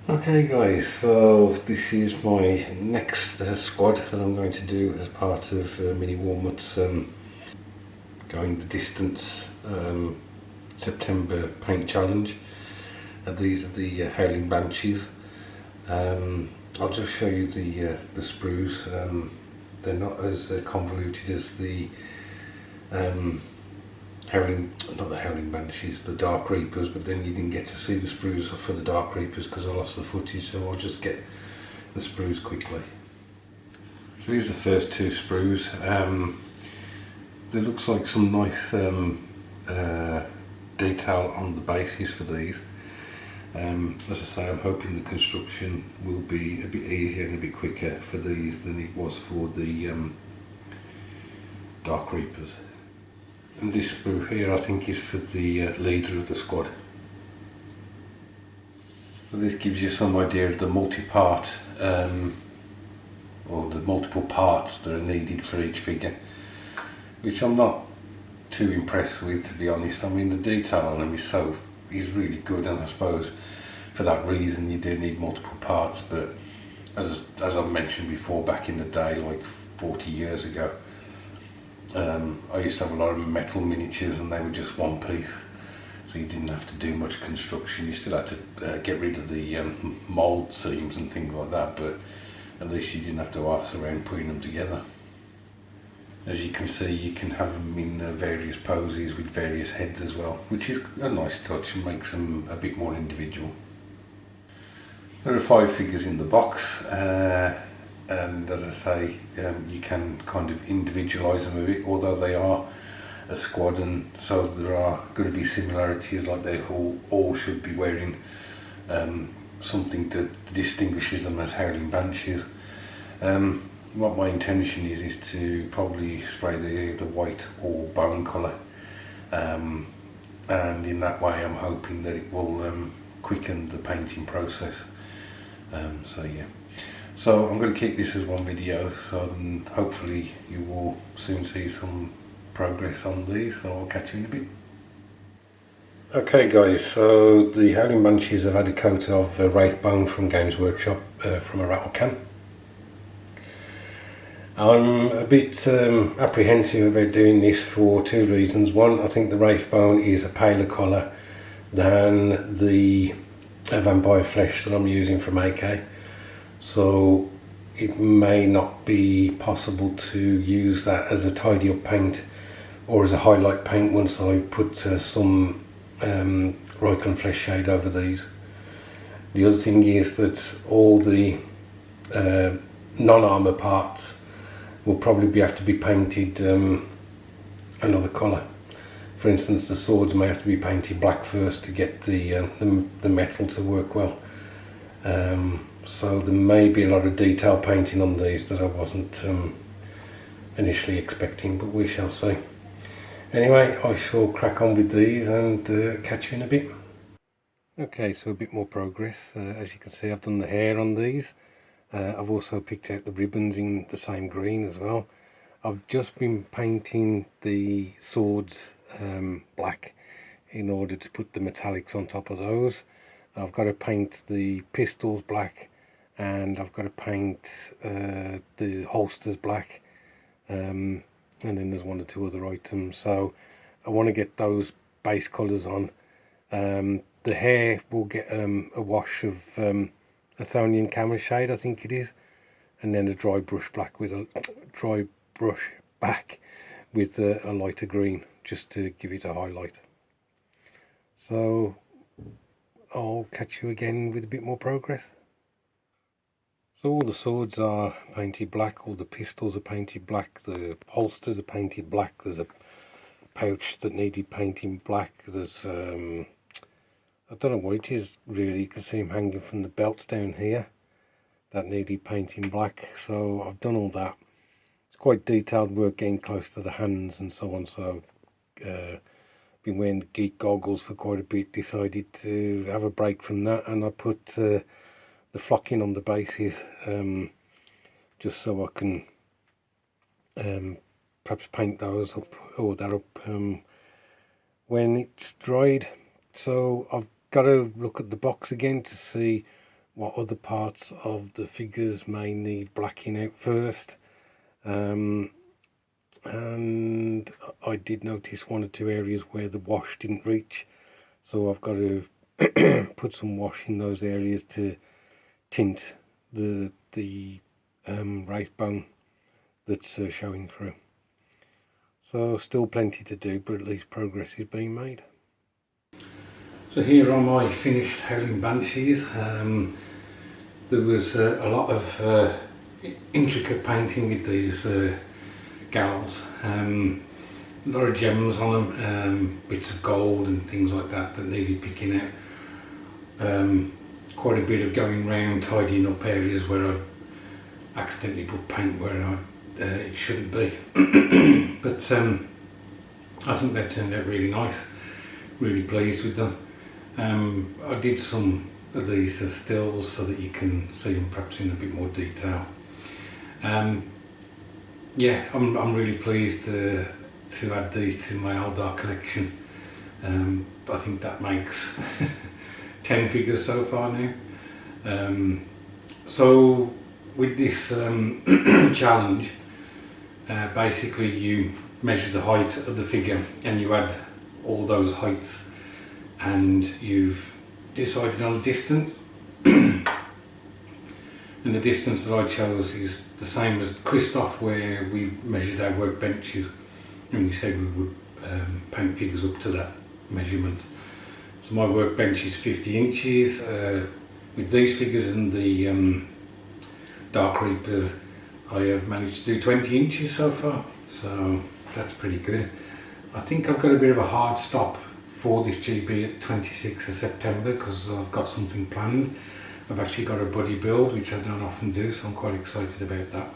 Okay guys, so this is my next squad that I'm going to do as part of Mini Walmut's Going the Distance September Paint Challenge. These are the Howling Banshees. I'll just show you the sprues. They're not as convoluted as the not the Howling Banshees, the Dark Reapers, but then you didn't get to see the sprues for the Dark Reapers because I lost the footage, so I'll just get the sprues quickly. So here's the first two sprues. There looks like some nice detail on the bases for these. As I say, I'm hoping the construction will be a bit easier and a bit quicker for these than it was for the Dark Reapers. And this sprue here I think is for the leader of the squad. So this gives you some idea of the multi-part or the multiple parts that are needed for each figure, which I'm not too impressed with, to be honest. I mean, the detail on them is really good, and I suppose for that reason you do need multiple parts, but as I've mentioned before, back in the day, like 40 years ago, I used to have a lot of metal miniatures and they were just one piece, so you didn't have to do much construction. You still had to get rid of the mould seams and things like that, but at least you didn't have to arse around putting them together. As you can see, you can have them in various poses with various heads as well, which is a nice touch and makes them a bit more individual. There are 5 figures in the box, and as I say, you can kind of individualise them a bit, although they are a squad, and so there are going to be similarities, like they all should be wearing something that distinguishes them as Howling Banshees. What my intention is to probably spray the white or bone colour, and in that way I'm hoping that it will quicken the painting process. So yeah, so I'm going to keep this as one video, so then hopefully you will soon see some progress on these, so I'll catch you in a bit. Okay guys, so the Howling Banshees have had a coat of Wraithbone from Games Workshop from a rattle can. I'm a bit apprehensive about doing this for 2 reasons. One, I think the Wraithbone is a paler colour than the vampire flesh that I'm using from AK, so it may not be possible to use that as a tidy up paint or as a highlight paint once I put some Rycon flesh shade over these. The other thing is that all the non-armour parts will probably have to be painted another colour. For instance, the swords may have to be painted black first to get the metal to work well. So there may be a lot of detail painting on these that I wasn't initially expecting, but we shall see. Anyway, I shall crack on with these and catch you in a bit. Okay, so a bit more progress. As you can see, I've done the hair on these. I've also picked out the ribbons in the same green as well. I've just been painting the swords black in order to put the metallics on top of those. I've got to paint the pistols black, and I've got to paint the holsters black, and then there's 1 or 2 other items, so I want to get those base colours on. The hair will get a wash of Athonian camera shade, I think it is, and then a dry brush back with a lighter green, just to give it a highlight. So I'll catch you again with a bit more progress. So all the swords are painted black, all the pistols are painted black, the holsters are painted black, there's a pouch that needed painting black, there's I don't know what it is really, you can see them hanging from the belts down here that needed painting black, so I've done all that. It's quite detailed work getting close to the hands and so on, so been wearing the geek goggles for quite a bit, decided to have a break from that, and I put the flocking on the bases just so I can perhaps paint those up, or that up when it's dried. So I've got to look at the box again to see what other parts of the figures may need blacking out first. And I did notice one or two areas where the wash didn't reach, so I've got to put some wash in those areas to tint the wraith bone that's showing through. So still plenty to do, but at least progress is being made. So here are my finished Howling Banshees. There was a lot of intricate painting with these gals. A lot of gems on them, bits of gold and things like that that needed picking out. Quite a bit of going round tidying up areas where I accidentally put paint where it shouldn't be. But I think that turned out really nice. Really pleased with them. I did some of these stills so that you can see them perhaps in a bit more detail. Yeah, I'm really pleased to add these to my Eldar collection. I think that makes 10 figures so far now. So with this challenge, basically you measure the height of the figure and you add all those heights, and you've decided on a distance. And the distance that I chose is the same as Christoph, where we measured our workbenches and we said we would paint figures up to that measurement. So my workbench is 50 inches. With these figures and the Dark Reapers, I have managed to do 20 inches so far, so that's pretty good. I think I've got a bit of a hard stop for this GB at 26th of September because I've got something planned. I've actually got a buddy build, which I don't often do, so I'm quite excited about that.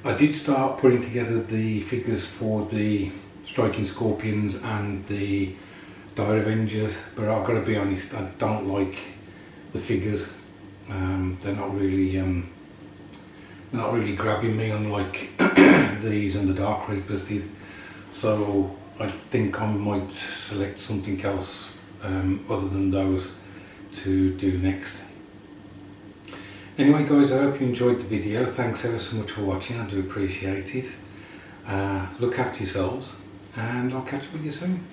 I did start putting together the figures for the Striking Scorpions and the Dire Avengers, but I've got to be honest, I don't like the figures. They're not really grabbing me, unlike these and the Dark Reapers did. So I think I might select something else other than those to do next. Anyway guys, I hope you enjoyed the video. Thanks ever so much for watching, I do appreciate it. Look after yourselves and I'll catch up with you soon.